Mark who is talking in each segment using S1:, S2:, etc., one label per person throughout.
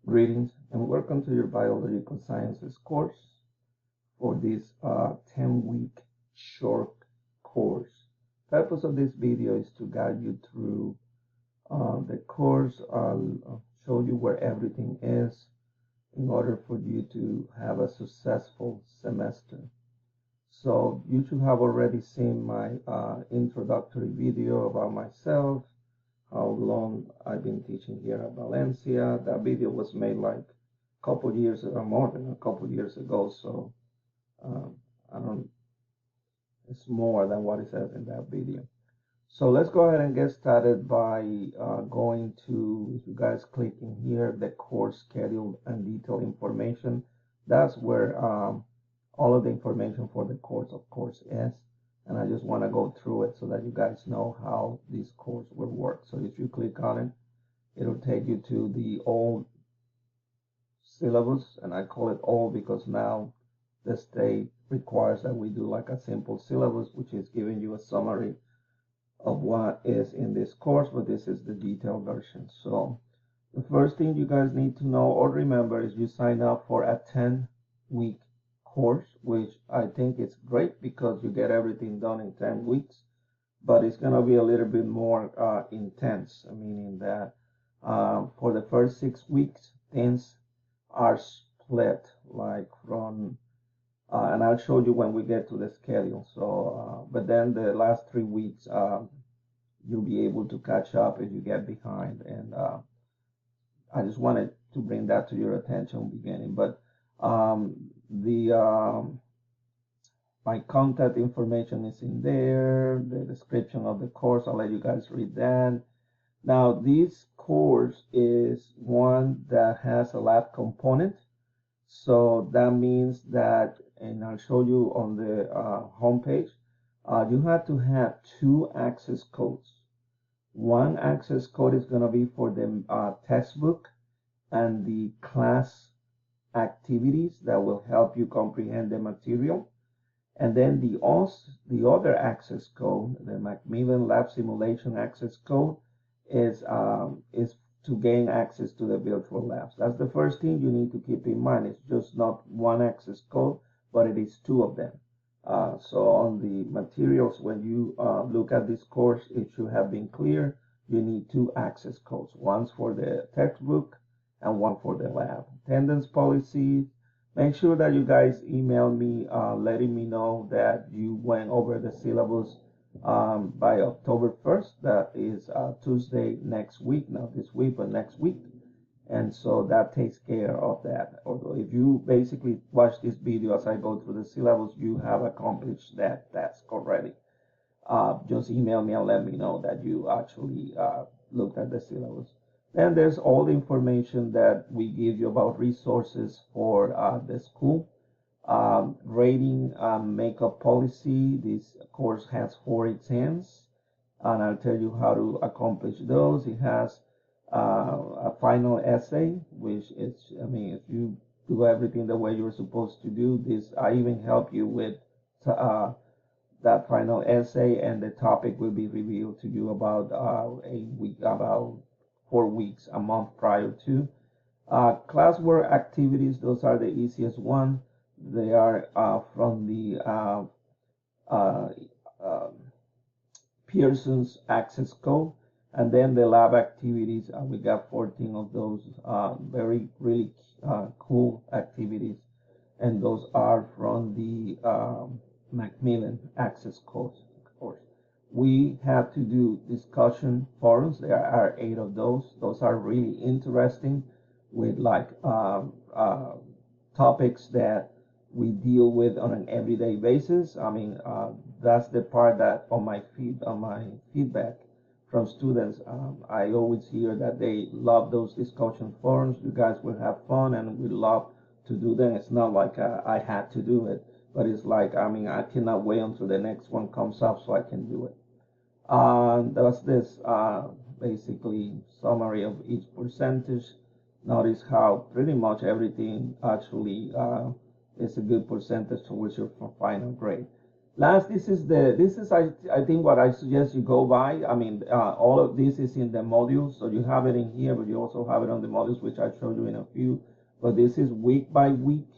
S1: Greetings and welcome to your Biological Sciences course for this 10-week short course. The purpose of this video is to guide you through the course. I'll show you where everything is in order for you to have a successful semester. So you should have already seen my introductory video about myself, how long I've been teaching here at Valencia. That video was made like a couple years or more than a couple years ago, so I don't, it's more than what it says in that video. So let's go ahead and get started by going to, if you guys click in here, the course schedule and detailed information. That's where all of the information for the course, of course, is. And I just want to go through it so that you guys know how this course will work. So if you click on it, it'll take you to the old syllabus, and I call it old because now the state requires that we do like a simple syllabus, which is giving you a summary of what is in this course, but this is the detailed version. So the first thing you guys need to know or remember is you sign up for a 10-week course, which I think is great because you get everything done in 10 weeks, but it's going to be a little bit more intense, meaning that for the first 6 weeks, things are split like from and I'll show you when we get to the schedule. So, but then the last 3 weeks, you'll be able to catch up if you get behind. And I just wanted to bring that to your attention beginning. But my contact information is in there, the description of the course. I'll let you guys read that. Now, this course is one that has a lab component. So that means that, and I'll show you on the homepage, you have to have 2 access codes. One access code is going to be for the textbook and the class activities that will help you comprehend the material. And then the other access code, the Macmillan Lab Simulation access code, is to gain access to the virtual labs. That's the first thing you need to keep in mind. It's just not one access code, but it is 2 of them. So on the materials, when you look at this course, it should have been clear. You need 2 access codes. One's for the textbook and one for the lab. Attendance policy. Make sure that you guys email me letting me know that you went over the syllabus by October 1st. That is Tuesday next week, not this week, but next week. And so that takes care of that. Although if you basically watch this video as I go through the syllabus, you have accomplished that task already. Just email me and let me know that you actually looked at the syllabus. Then there's all the information that we give you about resources for the school. Grading makeup policy. This course has 4 exams, and I'll tell you how to accomplish those. It has a final essay, which is, I mean, if you do everything the way you're supposed to do this, I even help you with that final essay, and the topic will be revealed to you about about 4 weeks, a month prior to. Classwork activities, those are the easiest one. They are from the Pearson's access code. And then the lab activities, we got 14 of those really cool activities. And those are from the Macmillan access course. We have to do discussion forums. There are 8 of those. Those are really interesting with like topics that we deal with on an everyday basis. I mean, that's the part that on my feedback from students, I always hear that they love those discussion forums. You guys will have fun and we love to do them. It's not like I had to do it, but it's like, I mean, I cannot wait until the next one comes up so I can do it. That's this basically summary of each percentage. Notice how pretty much everything actually is a good percentage towards your final grade. Last, I think what I suggest you go by. I mean, all of this is in the modules, so you have it in here, but you also have it on the modules, which I showed you in a few. But this is week by week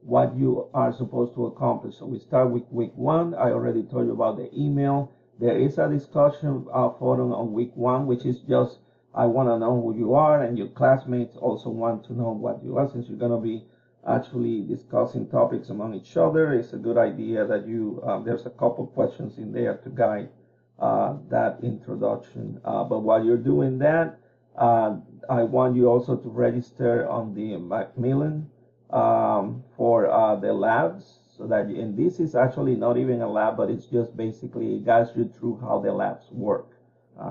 S1: what you are supposed to accomplish. So we start with week one. I already told you about the email. There is a discussion forum on week one, which is just I want to know who you are, and your classmates also want to know what you are, since you're gonna be actually discussing topics among each other. It's a good idea that you there's a couple questions in there to guide that introduction. But while you're doing that, I want you also to register on the Macmillan for the labs, so that and this is actually not even a lab, but it's just basically it guides you through how the labs work.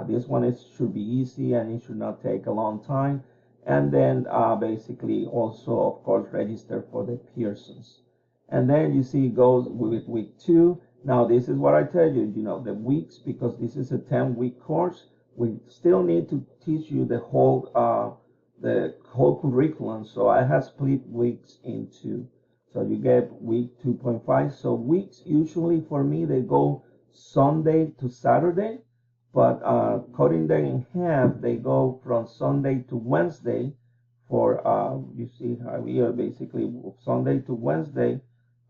S1: This one should be easy and it should not take a long time. And then basically also, of course, register for the Pearsons. And then you see it goes with week two. Now, this is what I tell you, the weeks, because this is a 10-week course, we still need to teach you the whole curriculum. So I have split weeks into, so you get week 2.5. So weeks usually for me, they go Sunday to Saturday, but cutting them in half, they go from Sunday to Wednesday for, you see how we are basically Sunday to Wednesday,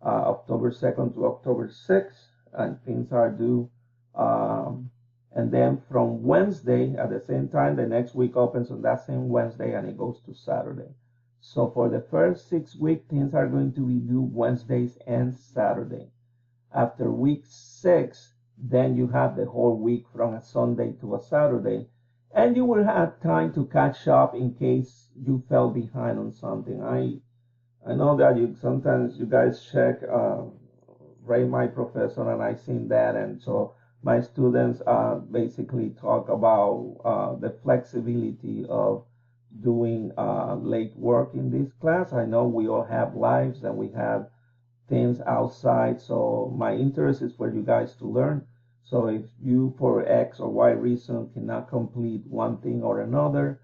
S1: October 2nd to October 6th, and things are due. And then from Wednesday, at the same time, the next week opens on that same Wednesday and it goes to Saturday. So for the first 6 weeks, things are going to be due Wednesdays and Saturday. After week 6, then you have the whole week from a Sunday to a Saturday, and you will have time to catch up in case you fell behind on something. I know that sometimes you guys check Ray, my professor, and I seen that, and so my students basically talk about the flexibility of doing late work in this class. I know we all have lives and we have things outside, so my interest is for you guys to learn. So if you, for X or Y reason, cannot complete one thing or another,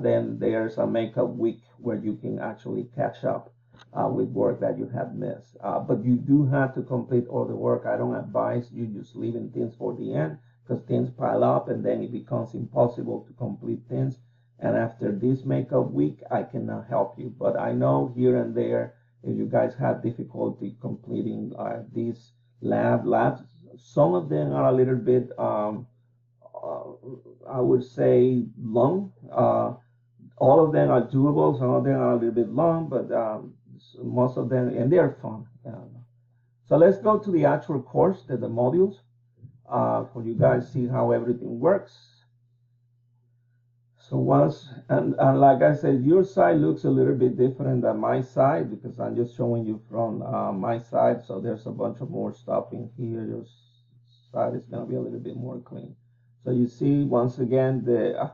S1: then there's a makeup week where you can actually catch up with work that you have missed. But you do have to complete all the work. I don't advise you just leaving things for the end, because things pile up and then it becomes impossible to complete things. And after this makeup week, I cannot help you. But I know here and there, if you guys have difficulty completing these labs, some of them are a little bit, I would say, long. All of them are doable. Some of them are a little bit long, but most of them, and they're fun. So let's go to the actual course, the modules, for you guys see how everything works. So and like I said, your side looks a little bit different than my side because I'm just showing you from my side. So there's a bunch of more stuff in here. Your side is going to be a little bit more clean. So you see, once again, the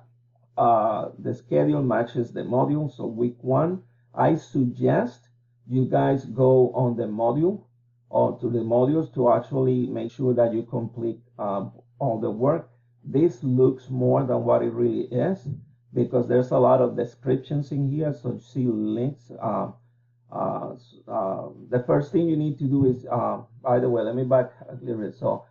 S1: schedule matches the module. So week one, I suggest you guys go on the module or to the modules to actually make sure that you complete all the work. This looks more than what it really is because there's a lot of descriptions in here. So you see links. The first thing you need to do is, by the way, let me back a little bit. So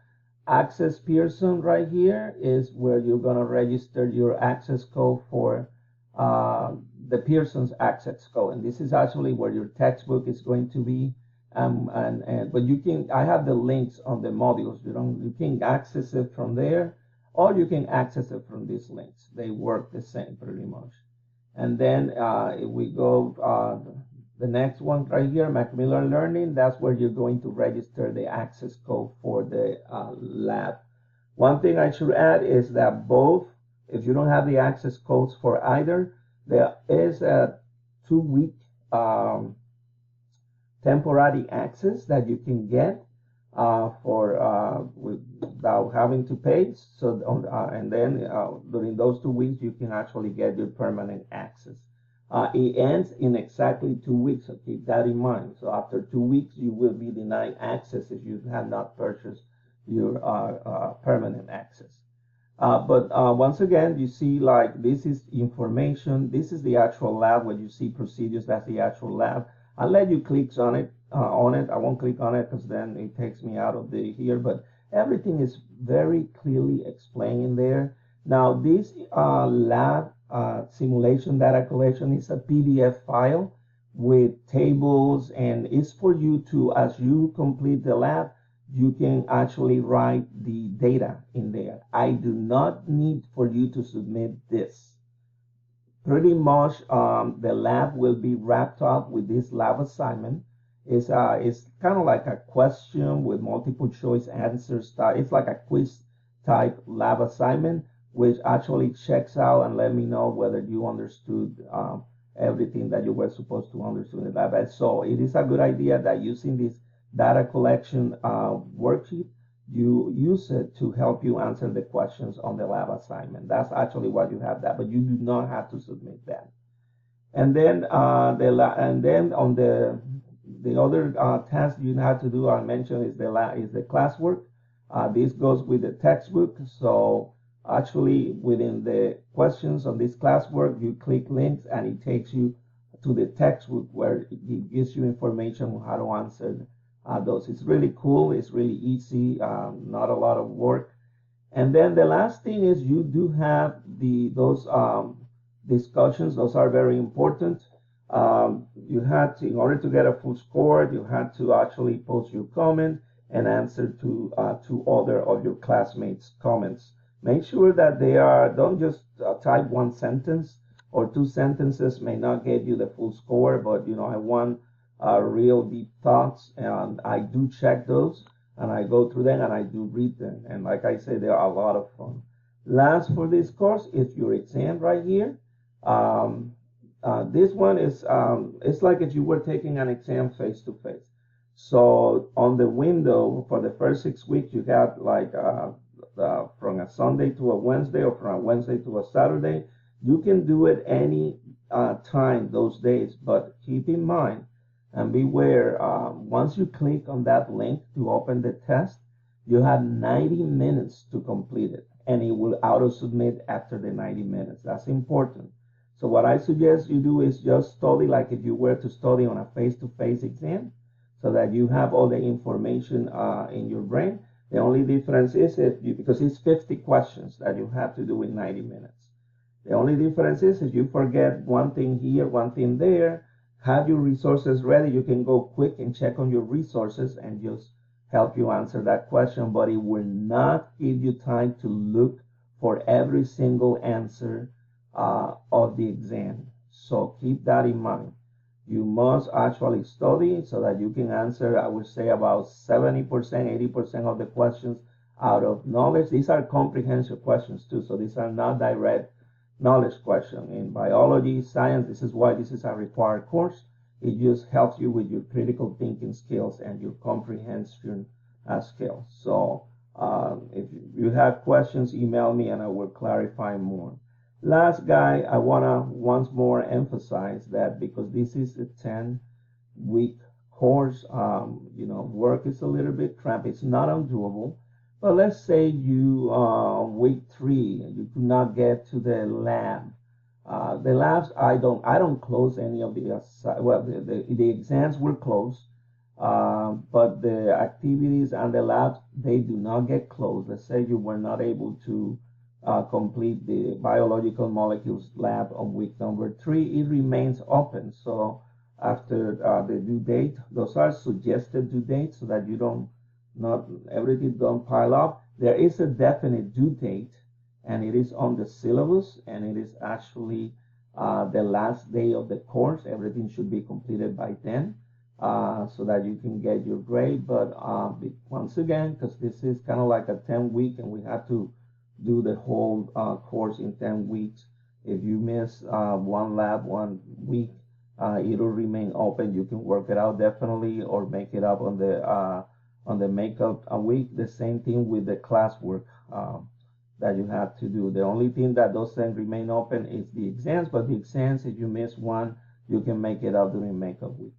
S1: Access Pearson right here is where you're going to register your access code for the Pearson's access code. And this is actually where your textbook is going to be. But I have the links on the modules. You can access it from there, or you can access it from these links. They work the same pretty much. And then if we go the next one right here, Macmillan Learning, that's where you're going to register the access code for the lab. One thing I should add is that both, if you don't have the access codes for either, there is a 2-week temporary access that you can get without having to pay. So and then during those 2 weeks, you can actually get your permanent access. It ends in exactly 2 weeks, so keep that in mind. So after 2 weeks, you will be denied access if you have not purchased your permanent access. But once again, you see, like, this is information. This is the actual lab where you see procedures. That's the actual lab. I'll let you click on it on it. I won't click on it because then it takes me out of the here, but everything is very clearly explained in there. Now, this lab simulation data collection is a PDF file with tables, and it's for you to, as you complete the lab, you can actually write the data in there. I do not need for you to submit this. Pretty much the lab will be wrapped up with this lab assignment. It's kind of like a question with multiple choice answers. It's like a quiz type lab assignment, which actually checks out and let me know whether you understood everything that you were supposed to understand in the lab. And so it is a good idea that using this data collection worksheet, you use it to help you answer the questions on the lab assignment. That's actually what you have that, but you do not have to submit that. And then on the other task you have to do, I mentioned, is the classwork. This goes with the textbook. So actually, within the questions on this classwork, you click links and it takes you to the textbook where it gives you information on how to answer those. It's really cool. It's really easy. Not a lot of work. And then the last thing is you do have those discussions. Those are very important. You had to, in order to get a full score, you had to actually post your comment and answer to other of your classmates' comments. Make sure that they are, don't just type one sentence or two sentences may not get you the full score, but I want real deep thoughts, and I do check those, and I go through them, and I do read them, and like I say, they are a lot of fun. Last for this course is your exam right here. This one is it's like if you were taking an exam face to face. So on the window for the first 6 weeks, you got like from a Sunday to a Wednesday, or from a Wednesday to a Saturday. You can do it any time those days, but keep in mind and beware, once you click on that link to open the test, you have 90 minutes to complete it, and it will auto submit after the 90 minutes. That's important. So what I suggest you do is just study like if you were to study on a face-to-face exam, so that you have all the information in your brain. The only difference is because it's 50 questions that you have to do in 90 minutes. The only difference is if you forget one thing here, one thing there, have your resources ready. You can go quick and check on your resources and just help you answer that question, but it will not give you time to look for every single answer of the exam. So keep that in mind. You must actually study so that you can answer, I would say, about 70%, 80% of the questions out of knowledge. These are comprehension questions too, so these are not direct knowledge question. In biology, science, this is why this is a required course. It just helps you with your critical thinking skills and your comprehension skills. So if you have questions, email me and I will clarify more. Last guy, I want to once more emphasize that because this is a 10-week course, work is a little bit cramped. It's not undoable. But let's say you week 3 you could not get to the lab. The labs I don't close any of the the exams were closed, but the activities and the labs, they do not get closed. Let's say you were not able to complete the biological molecules lab on week number 3, it remains open. So after the due date, those are suggested due dates so that you not everything don't pile up. There is a definite due date, and it is on the syllabus, and it is actually the last day of the course. Everything should be completed by then, so that you can get your grade. But once again, because this is kind of like a 10-week, and we have to do the whole course in 10 weeks. If you miss one lab 1 week, it'll remain open. You can work it out definitely, or make it up on the makeup a week. The same thing with the classwork that you have to do. The only thing that doesn't remain open is the exams, but the exams, if you miss one, you can make it up during makeup week.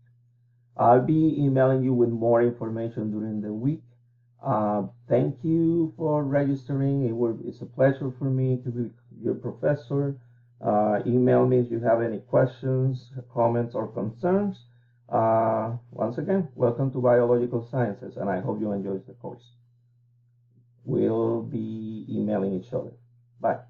S1: I'll be emailing you with more information during the week. Thank you for registering. It's a pleasure for me to be your professor. Email me if you have any questions, comments, or concerns. Once again, welcome to Biological Sciences, and I hope you enjoy the course. We'll be emailing each other. Bye.